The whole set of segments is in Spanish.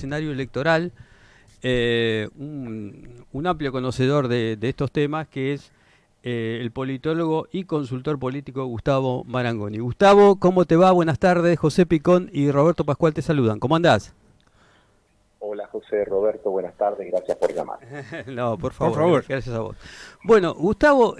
escenario electoral, un amplio conocedor de estos temas, que es el politólogo y consultor político Gustavo Marangoni. Gustavo, ¿cómo te va? Buenas tardes. José Picón y Roberto Pascual te saludan. ¿Cómo andás? Hola José, Roberto, buenas tardes, gracias por llamar. No, por Por favor, favor. gracias a vos. Bueno, Gustavo,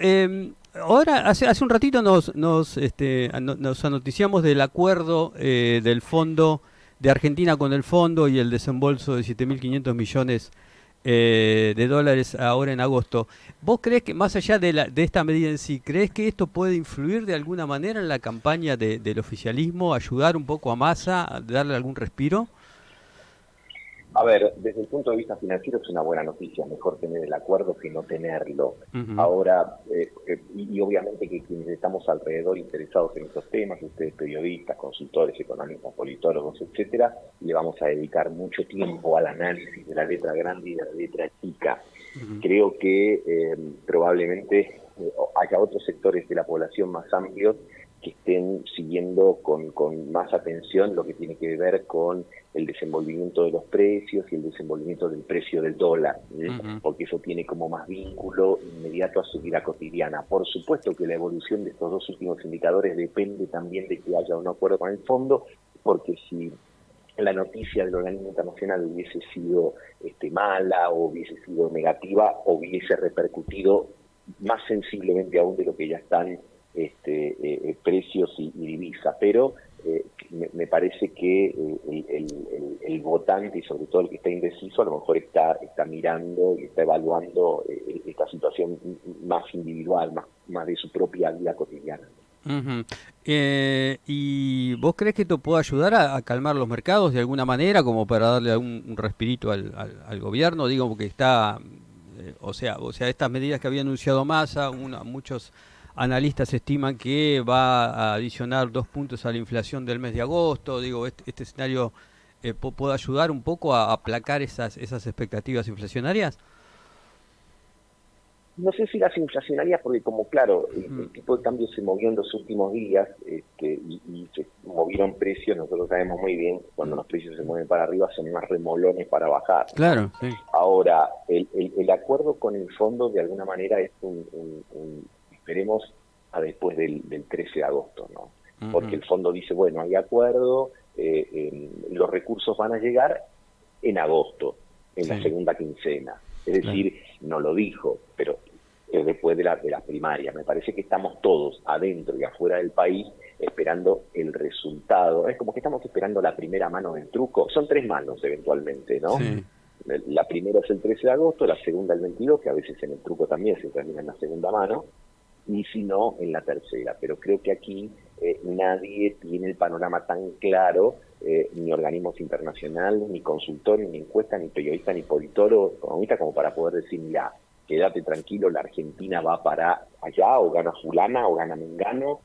ahora hace un ratito nos anoticiamos del acuerdo del fondo de Argentina con el fondo y el desembolso de 7.500 millones de dólares ahora en agosto. ¿Vos crees que, más allá de esta medida en sí, crees que esto puede influir de alguna manera en la campaña del oficialismo, ayudar un poco a Massa, a darle algún respiro? A ver, desde el punto de vista financiero es una buena noticia, mejor tener el acuerdo que no tenerlo. Ujú. Ahora, y obviamente que quienes estamos alrededor interesados en estos temas, ustedes periodistas, consultores, economistas, politólogos, etcétera, le vamos a dedicar mucho tiempo al análisis de la letra grande y de la letra chica. Ujú. Creo que probablemente haya otros sectores de la población más amplios que estén siguiendo con más atención lo que tiene que ver con el desenvolvimiento de los precios y el desenvolvimiento del precio del dólar, Ujú. porque eso tiene como más vínculo inmediato a su vida cotidiana. Por supuesto que la evolución de estos dos últimos indicadores depende también de que haya un acuerdo con el fondo, porque si la noticia del organismo internacional hubiese sido mala o hubiese sido negativa, hubiese repercutido más sensiblemente aún de lo que ya están precios y divisas, pero me parece que el votante y sobre todo el que está indeciso a lo mejor está mirando y está evaluando esta situación más individual, más de su propia vida cotidiana. Ujú. ¿Y vos crees que esto puede ayudar a calmar los mercados de alguna manera, como para darle un respirito al gobierno? Digo, porque está, o sea, estas medidas que había anunciado Massa, muchos analistas estiman que va a adicionar 2 puntos a la inflación del mes de agosto. Digo, este escenario puede ayudar un poco a aplacar esas expectativas inflacionarias. No sé si las inflacionarias, porque como claro, el Ujú. tipo de cambio se movió en los últimos días y se movieron precios, nosotros sabemos muy bien, cuando Mm. los precios se mueven para arriba son más remolones para bajar, ¿no? Claro, sí. Ahora, el acuerdo con el fondo de alguna manera es esperemos, a después del 13 de agosto, ¿no? Porque Ujú. el fondo dice, bueno, hay acuerdo, los recursos van a llegar en agosto, en la Sí, segunda quincena. Es claro. decir, no lo dijo, pero después de la primaria. Me parece que estamos todos adentro y afuera del país esperando el resultado. Es como que estamos esperando la primera mano del truco. Son tres manos eventualmente, ¿no? Sí. La primera es el 13 de agosto, la segunda el 22, que a veces en el truco también se termina en la segunda mano, y si no, en la tercera. Pero creo que aquí nadie tiene el panorama tan claro, ni organismos internacionales, ni consultores, ni encuestas, ni periodistas, ni politólogo, economista, como para poder decir, mira, quédate tranquilo, la Argentina va para allá, o gana fulana, o gana mengano,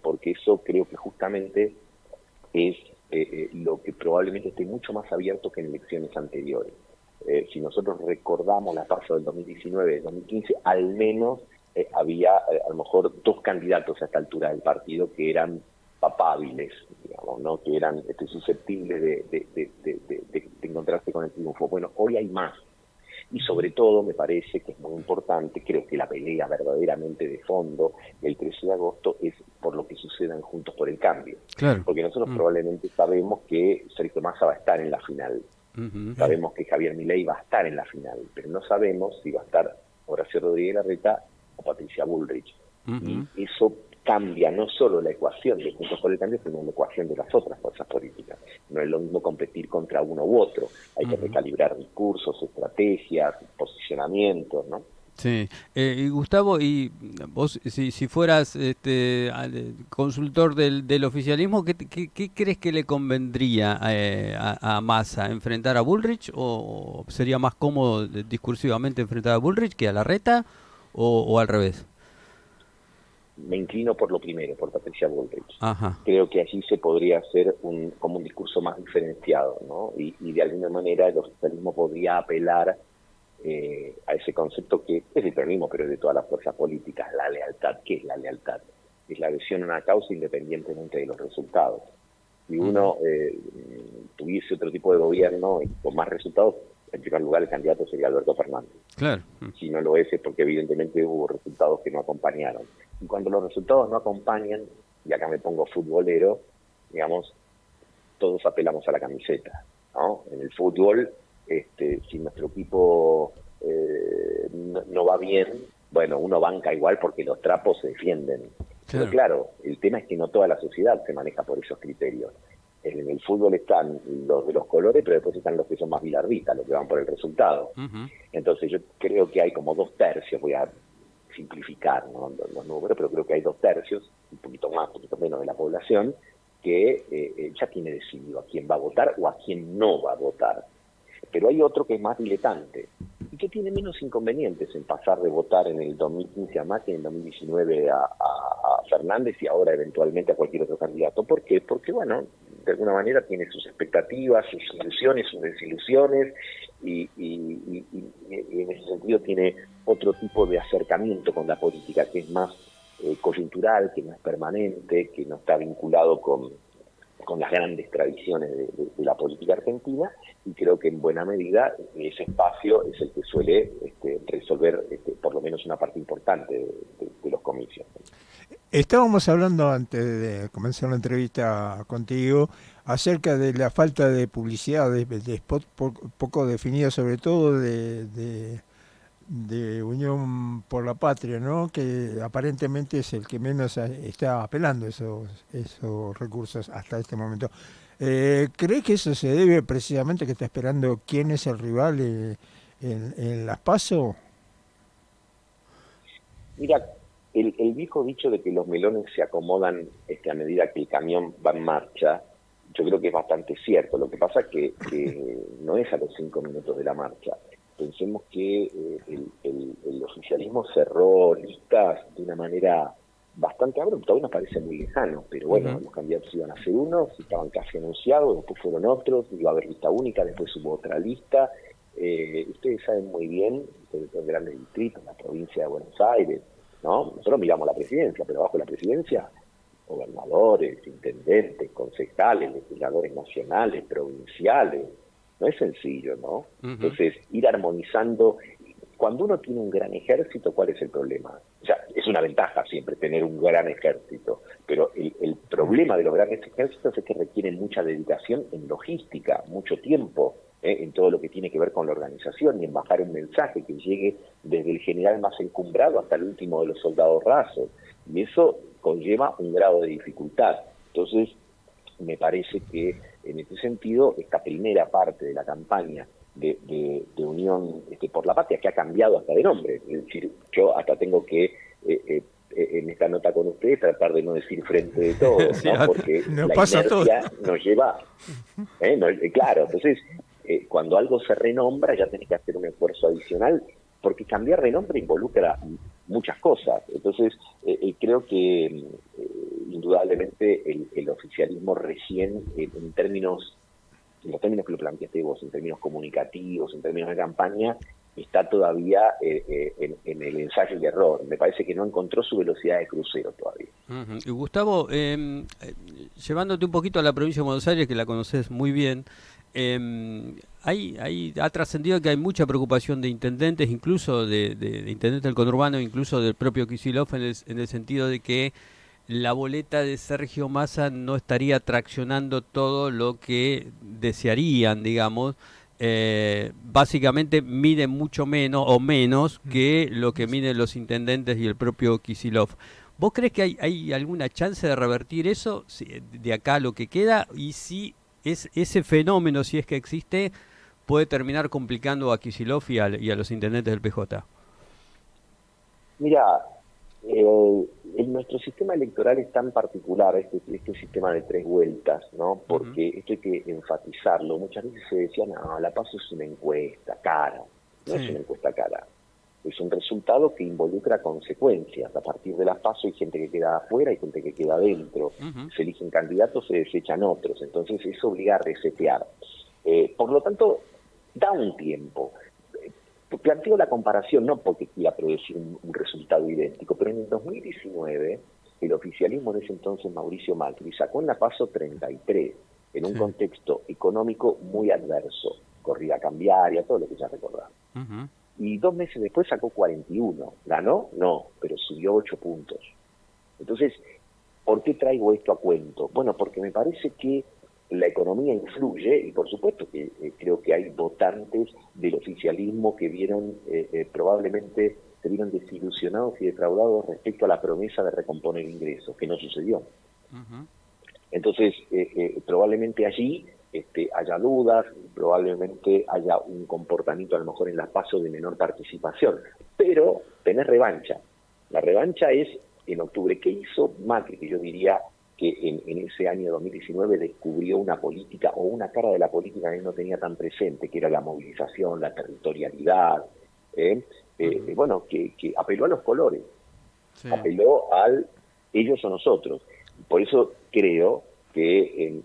porque eso creo que justamente es lo que probablemente esté mucho más abierto que en elecciones anteriores. Si nosotros recordamos la paso del 2019, del 2015, al menos había a lo mejor dos candidatos a esta altura del partido que eran papables, digamos, ¿no? Que eran susceptibles de encontrarse con el triunfo. Bueno, hoy hay más. Y sobre todo me parece que es muy importante, creo que la pelea verdaderamente de fondo el 13 de agosto es por lo que suceda en Juntos por el Cambio. Claro. Porque nosotros Mm. probablemente sabemos que Sergio Massa va a estar en la final, Ujú. sabemos que Javier Milei va a estar en la final, pero no sabemos si va a estar Horacio Rodríguez Larreta o Patricia Bullrich. Y Ujú. eso cambia no solo la ecuación de Juntos por el Cambio, sino la ecuación de las otras fuerzas políticas. No es lo mismo competir contra uno u otro, hay que Ujú. recalibrar discursos, estrategias, posicionamientos, ¿no? Sí. Y Gustavo, y vos, si fueras consultor del oficialismo, ¿qué crees que le convendría a Massa? ¿Enfrentar a Bullrich o sería más cómodo discursivamente enfrentar a Bullrich que a Larreta o al revés? Me inclino por lo primero, por Patricia Bullrich. Ajá. Creo que allí se podría hacer como un discurso más diferenciado, ¿no? Y de alguna manera el oficialismo podría apelar a ese concepto que es el peronismo, pero es de todas las fuerzas políticas, la lealtad. ¿Qué es la lealtad? Es la adhesión a una causa independientemente de los resultados. Si uno tuviese otro tipo de gobierno y con más resultados, en primer lugar el candidato sería Alberto Fernández. Claro. Si no lo es porque evidentemente hubo resultados que no acompañaron. Y cuando los resultados no acompañan, y acá me pongo futbolero, digamos, todos apelamos a la camiseta, ¿no? En el fútbol, si nuestro equipo no va bien, bueno, uno banca igual porque los trapos se defienden. Claro. Pero claro, el tema es que no toda la sociedad se maneja por esos criterios. En el fútbol están los de los colores, pero después están los que son más bilardistas, los que van por el resultado. Entonces yo creo que hay como 2/3, voy a simplificar, ¿no?, los números, pero creo que hay 2/3, un poquito más, un poquito menos de la población, que ya tiene decidido a quién va a votar o a quién no va a votar. Pero hay otro que es más diletante y que tiene menos inconvenientes en pasar de votar en el 2015 a Macri, en el 2019 a Fernández y ahora eventualmente a cualquier otro candidato. ¿Por qué? Porque, bueno, de alguna manera tiene sus expectativas, sus ilusiones, sus desilusiones y en ese sentido tiene otro tipo de acercamiento con la política que es más coyuntural, que no es permanente, que no está vinculado con las grandes tradiciones de la política argentina, y creo que en buena medida ese espacio es el que suele resolver por lo menos una parte importante de los comicios. Estábamos hablando antes de comenzar la entrevista contigo acerca de la falta de publicidad, de spot poco definida, sobre todo de Unión por la Patria, ¿no? Que aparentemente es el que menos está apelando esos recursos hasta este momento. ¿Cree que eso se debe precisamente que está esperando quién es el rival en las PASO? Mira, el viejo dicho de que los melones se acomodan a medida que el camión va en marcha, yo creo que es bastante cierto. Lo que pasa es que no es a los 5 minutos de la marcha. Pensemos que el oficialismo cerró listas de una manera bastante abrupta. Hoy nos parece muy lejano, pero bueno, los candidatos iban a ser unos, estaban casi anunciados, después fueron otros, iba a haber lista única, después hubo otra lista. Ustedes saben muy bien, sobre todo en grandes distritos, la provincia de Buenos Aires, ¿no? Nosotros miramos la presidencia, pero abajo de la presidencia, gobernadores, intendentes, concejales, legisladores nacionales, provinciales. No es sencillo, ¿no? Entonces, ir armonizando. Cuando uno tiene un gran ejército, ¿cuál es el problema? O sea, es una ventaja siempre tener un gran ejército, pero el problema de los grandes ejércitos es que requieren mucha dedicación en logística, mucho tiempo, en todo lo que tiene que ver con la organización y en bajar un mensaje que llegue desde el general más encumbrado hasta el último de los soldados rasos. Y eso conlleva un grado de dificultad. Entonces, me parece que en ese sentido esta primera parte de la campaña de Unión por la Patria, que ha cambiado hasta de nombre, es decir, yo hasta tengo que en esta nota con ustedes tratar de no decir frente de todos, ¿no? Porque la inercia nos lleva, claro, entonces cuando algo se renombra ya tenés que hacer un esfuerzo adicional, porque cambiar de nombre involucra muchas cosas. Entonces, creo que indudablemente el oficialismo recién, en los términos que lo planteaste vos, en términos comunicativos, en términos de campaña, está todavía en el ensayo y error. Me parece que no encontró su velocidad de crucero todavía. Y Gustavo, llevándote un poquito a la provincia de Buenos Aires, que la conoces muy bien, ha trascendido que hay mucha preocupación de intendentes, incluso de intendentes del conurbano, incluso del propio Kicillof, en el sentido de que la boleta de Sergio Massa no estaría traccionando todo lo que desearían, digamos. Básicamente mide mucho menos o menos que lo que miden los intendentes y el propio Kicillof. ¿Vos crees que hay alguna chance de revertir eso de acá a lo que queda? Y si ese fenómeno, si es que existe, puede terminar complicando a Kicillof y a los intendentes del PJ. Mira, nuestro sistema electoral es tan particular, este sistema de 3 vueltas, ¿no? Porque esto hay que enfatizarlo. Muchas veces se decía, no, la PASO es una encuesta cara. No es una encuesta cara. Es un resultado que involucra consecuencias. A partir de las PASO hay gente que queda afuera, hay gente que queda adentro. Se eligen candidatos, se desechan otros. Entonces eso obliga a resetear. Por lo tanto, da un tiempo. Planteo la comparación no porque quiera predecir un resultado idéntico, pero en el 2019 el oficialismo en ese entonces, Mauricio Macri, sacó en la PASO 33, en un contexto económico muy adverso, corrida cambiaria, todo lo que ya recordamos. Y 2 meses después sacó 41. ¿Ganó? No, pero subió 8 puntos. Entonces, ¿por qué traigo esto a cuento? Bueno, porque me parece que la economía influye, y por supuesto que creo que hay votantes del oficialismo que vieron, probablemente se vieron desilusionados y defraudados respecto a la promesa de recomponer ingresos, que no sucedió. Entonces, probablemente allí haya dudas, probablemente haya un comportamiento a lo mejor en las PASO de menor participación, pero tenés revancha. La revancha es en octubre. ¿Qué hizo Macri? Que yo diría que en ese año 2019 descubrió una política o una cara de la política que no tenía tan presente, que era la movilización, la territorialidad, bueno, que apeló a los colores, apeló al ellos o nosotros. Por eso creo que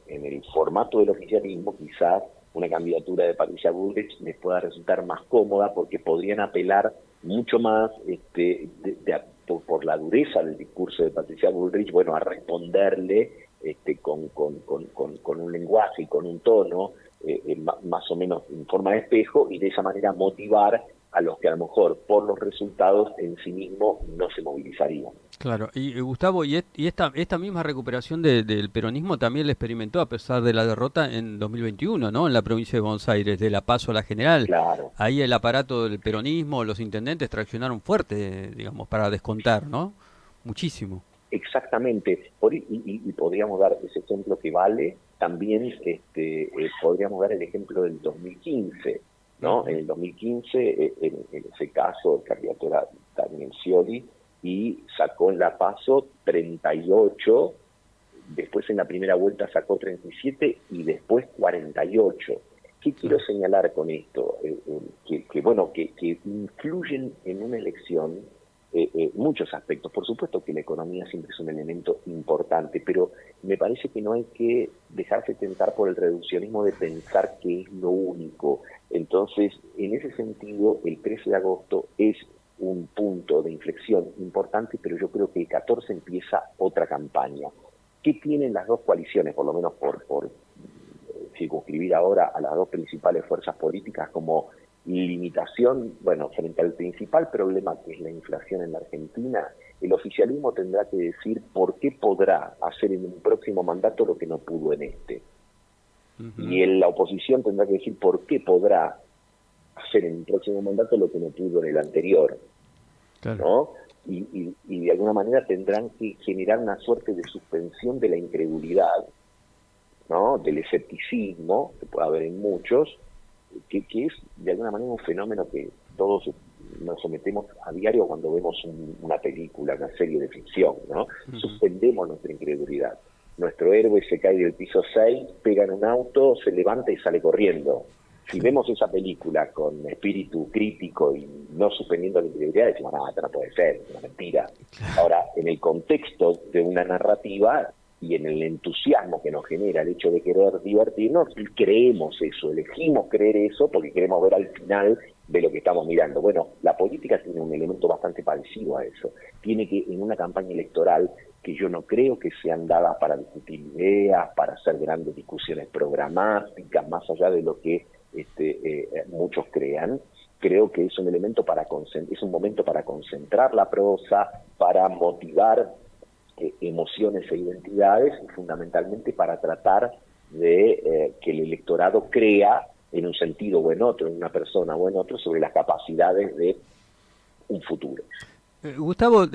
en el formato del oficialismo quizás una candidatura de Patricia Bullrich les pueda resultar más cómoda, porque podrían apelar mucho más por la dureza del discurso de Patricia Bullrich, bueno, a responderle con un lenguaje y con un tono más o menos en forma de espejo, y de esa manera motivar a los que a lo mejor por los resultados en sí mismos no se movilizarían. Claro, y Gustavo, y esta misma recuperación del peronismo también la experimentó a pesar de la derrota en 2021, ¿no? En la provincia de Buenos Aires, de la PASO a la general. Claro. Ahí el aparato del peronismo, los intendentes traccionaron fuerte, digamos, para descontar, ¿no? Muchísimo. Exactamente. Y podríamos dar ese ejemplo que vale. También podríamos dar el ejemplo del 2015, ¿no? En el 2015, en ese caso, el candidato era Daniel Scioli, y sacó en la PASO 38, después en la primera vuelta sacó 37 y después 48. ¿Qué quiero señalar con esto? Que influyen en una elección muchos aspectos. Por supuesto que la economía siempre es un elemento importante, pero me parece que no hay que dejarse tentar por el reduccionismo de pensar que es lo único. Entonces, en ese sentido, el 13 de agosto es un punto de inflexión importante, pero yo creo que el 14 empieza otra campaña. ¿Qué tienen las dos coaliciones, por lo menos por circunscribir ahora a las dos principales fuerzas políticas como limitación? Bueno, frente al principal problema, que es la inflación en la Argentina, el oficialismo tendrá que decir por qué podrá hacer en un próximo mandato lo que no pudo en este. Y la oposición tendrá que decir por qué podrá hacer en el próximo mandato lo que no pudo en el anterior, ¿no? Y de alguna manera tendrán que generar una suerte de suspensión de la incredulidad, ¿no? Del escepticismo, que puede haber en muchos, que es de alguna manera un fenómeno que todos nos sometemos a diario cuando vemos una película, una serie de ficción, ¿no? Suspendemos nuestra incredulidad. Nuestro héroe se cae del piso 6, pega en un auto, se levanta y sale corriendo. Si vemos esa película con espíritu crítico y no suspendiendo la incredulidad, decimos, no, esto no puede ser, es una mentira. Ahora, en el contexto de una narrativa y en el entusiasmo que nos genera el hecho de querer divertirnos, creemos eso, elegimos creer eso porque queremos ver al final de lo que estamos mirando. Bueno, la política tiene un elemento bastante parecido a eso. Tiene que, en una campaña electoral, que yo no creo que sean dadas para discutir ideas, para hacer grandes discusiones programáticas, más allá de lo que muchos crean, creo que es un elemento es un momento para concentrar la prosa, para motivar emociones e identidades, y fundamentalmente para tratar de que el electorado crea en un sentido o en otro, en una persona o en otro, sobre las capacidades de un futuro. Gustavo,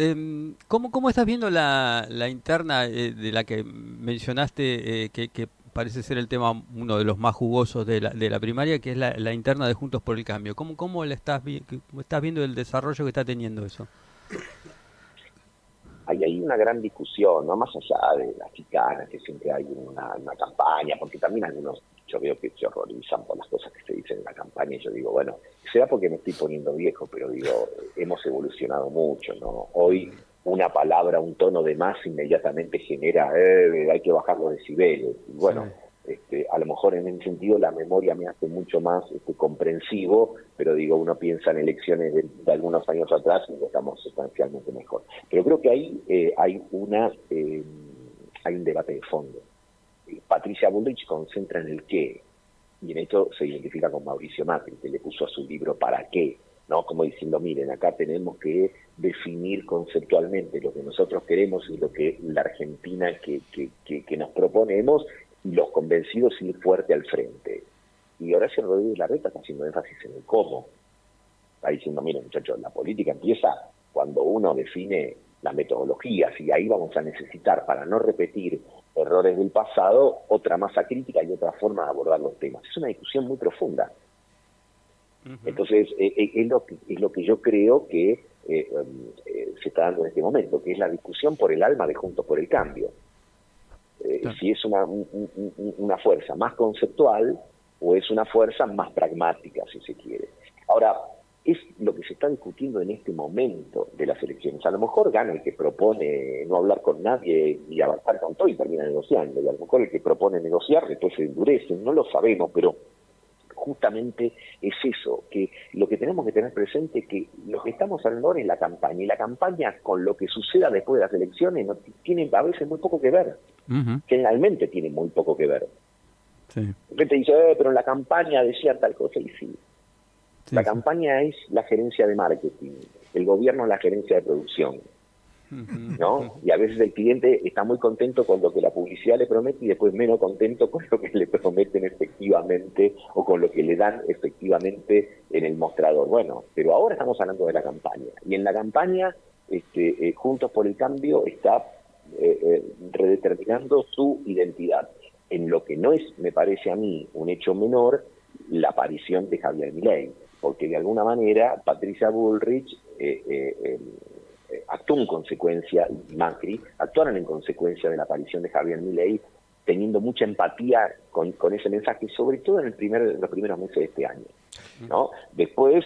¿cómo estás viendo la interna de la que mencionaste, que parece ser el tema, uno de los más jugosos de la primaria, que es la interna de Juntos por el Cambio? ¿Cómo estás viendo el desarrollo que está teniendo eso? Hay una gran discusión, no más allá de las chicanas, que siempre hay una campaña, porque también algunos, yo veo que se horrorizan por las cosas que se dicen en la campaña, y yo digo, bueno, será porque me estoy poniendo viejo, pero digo, hemos evolucionado mucho, ¿no? Hoy una palabra, un tono de más inmediatamente genera, hay que bajar los decibeles. Y bueno, A lo mejor en ese sentido la memoria me hace mucho más comprensivo, pero digo, uno piensa en elecciones de algunos años atrás y estamos sustancialmente mejor. Pero creo que ahí hay un debate de fondo. Patricia Bullrich concentra en el qué, y en esto se identifica con Mauricio Macri, que le puso a su libro ¿Para qué? ¿No? Como diciendo, miren, acá tenemos que definir conceptualmente lo que nosotros queremos y lo que la Argentina que nos proponemos, y los convencidos ir fuerte al frente. Y Horacio Rodríguez Larreta está haciendo énfasis en el cómo. Está diciendo, miren muchachos, la política empieza cuando uno define las metodologías, y ahí vamos a necesitar, para no repetir errores del pasado, otra masa crítica y otra forma de abordar los temas. Es una discusión muy profunda. Entonces, es lo que yo creo que se está dando en este momento, que es la discusión por el alma de Juntos por el Cambio. Si es una fuerza más conceptual o es una fuerza más pragmática, si se quiere. Ahora, es lo que se está discutiendo en este momento de las elecciones. A lo mejor gana el que propone no hablar con nadie y avanzar con todo y termina negociando, y a lo mejor el que propone negociar después se endurece, no lo sabemos, pero justamente es eso, que lo que tenemos que tener presente es que lo que estamos hablando ahora es la campaña, y la campaña con lo que suceda después de las elecciones no tiene a veces muy poco que ver, generalmente tiene muy poco que ver. Sí. Gente dice, pero en la campaña decía tal cosa, y sí. La campaña es la gerencia de marketing, el gobierno es la gerencia de producción, ¿no? Y a veces el cliente está muy contento con lo que la publicidad le promete y después menos contento con lo que le prometen efectivamente o con lo que le dan efectivamente en el mostrador. Bueno, pero ahora estamos hablando de la campaña, y en la campaña Juntos por el Cambio está redeterminando su identidad, en lo que no es, me parece a mí, un hecho menor, la aparición de Javier Milei, porque de alguna manera Patricia Bullrich actuó en consecuencia, Macri actuaron en consecuencia de la aparición de Javier Milei, teniendo mucha empatía con ese mensaje, sobre todo en los primeros meses de este año, ¿no? Después,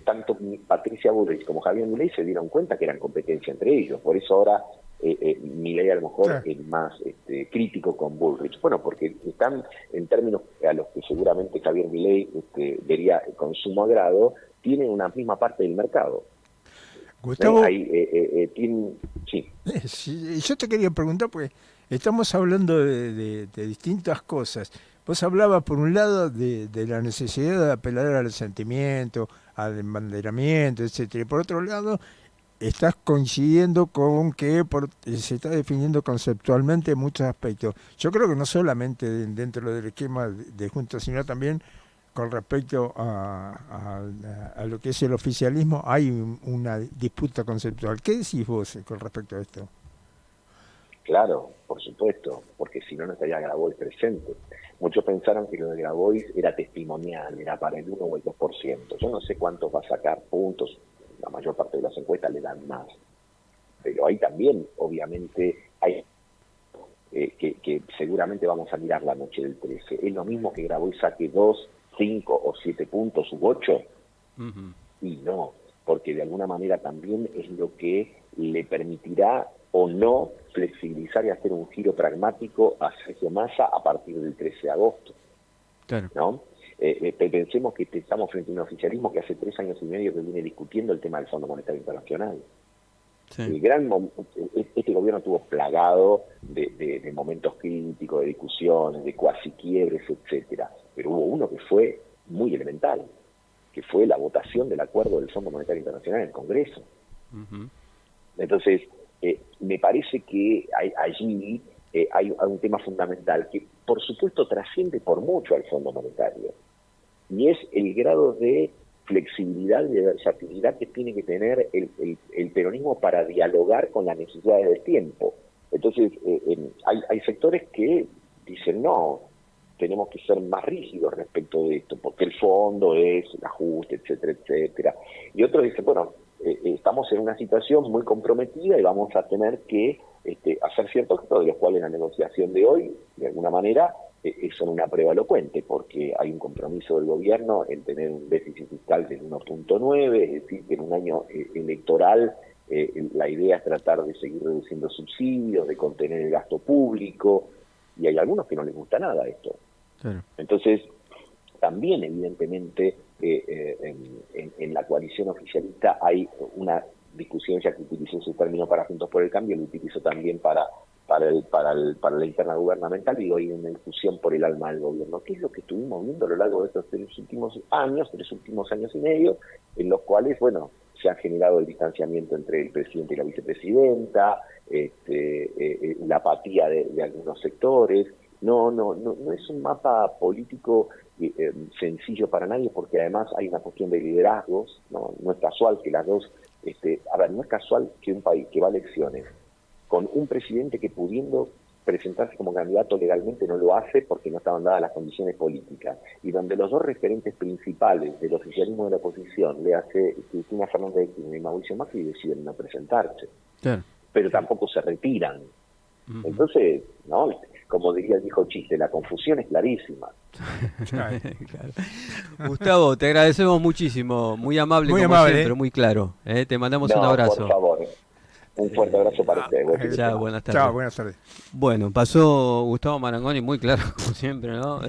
tanto Patricia Bullrich como Javier Milei se dieron cuenta que eran competencia entre ellos, por eso ahora Milei a lo mejor es más crítico con Bullrich. Bueno, porque están en términos a los que seguramente Javier Milei vería con sumo agrado, tienen una misma parte del mercado. Gustavo, sí. Sí, yo te quería preguntar, pues estamos hablando de distintas cosas. Vos hablabas, por un lado, de la necesidad de apelar al sentimiento, al embanderamiento, etcétera. Y por otro lado, estás coincidiendo con que se está definiendo conceptualmente muchos aspectos. Yo creo que no solamente dentro del esquema de Juntos, sino también con respecto a lo que es el oficialismo, hay una disputa conceptual. ¿Qué decís vos con respecto a esto? Claro, por supuesto, porque si no, no estaría Grabois presente. Muchos pensaron que lo de Grabois era testimonial, era para el 1 o el 2%. Yo no sé cuántos va a sacar puntos, la mayor parte de las encuestas le dan más. Pero ahí también, obviamente, hay que seguramente vamos a mirar la noche del 13. Es lo mismo que Grabois saque 2, 5 o 7 puntos u 8, y no, porque de alguna manera también es lo que le permitirá o no flexibilizar y hacer un giro pragmático a Sergio Massa a partir del 13 de agosto. Claro. ¿No? Pensemos que estamos frente a un oficialismo que hace 3 años y medio que viene discutiendo el tema del Fondo Monetario Internacional. Sí. Este gobierno estuvo plagado de momentos críticos, de discusiones, de cuasi quiebres, etcétera. Pero hubo uno que fue muy elemental, que fue la votación del acuerdo del Fondo Monetario Internacional en el Congreso. Entonces, me parece que allí hay un tema fundamental que, por supuesto, trasciende por mucho al Fondo Monetario, y es el grado de flexibilidad y de versatilidad que tiene que tener el peronismo para dialogar con las necesidades del tiempo. Entonces, hay sectores que dicen, no, tenemos que ser más rígidos respecto de esto, porque el fondo es el ajuste, etcétera, etcétera. Y otros dicen, bueno, estamos en una situación muy comprometida y vamos a tener que hacer ciertos gestos, de los cuales la negociación de hoy, de alguna manera, son una prueba elocuente, porque hay un compromiso del gobierno en tener un déficit fiscal del 1.9, es decir, que en un año electoral la idea es tratar de seguir reduciendo subsidios, de contener el gasto público, y hay algunos que no les gusta nada esto. Claro. Entonces, también evidentemente en la coalición oficialista hay una discusión, ya que utilizó ese término para Juntos por el Cambio, lo utilizo también para la interna gubernamental, y hoy hay una discusión por el alma del gobierno, que es lo que estuvimos viendo a lo largo de estos 3 últimos años y medio, en los cuales, bueno, se ha generado el distanciamiento entre el presidente y la vicepresidenta, la apatía de algunos sectores. No es un mapa político sencillo para nadie, porque además hay una cuestión de liderazgos, no es casual que las dos, no es casual que un país que va a elecciones con un presidente que, pudiendo presentarse como candidato legalmente, no lo hace porque no estaban dadas las condiciones políticas, y donde los dos referentes principales del oficialismo de la oposición, le hace Cristina Fernández de Kirchner y Mauricio Macri, deciden no presentarse, Claro. pero tampoco se retiran. Entonces, como diría el viejo chiste, la confusión es clarísima. Claro. Gustavo, te agradecemos muchísimo, muy amable Muy como amable, siempre, muy claro. Te mandamos un No, abrazo. por favor, un fuerte abrazo para ustedes. Buen fin de Chao, semana. buenas tardes. Chao, buenas tardes. Bueno, pasó Gustavo Marangoni muy claro como siempre, ¿no?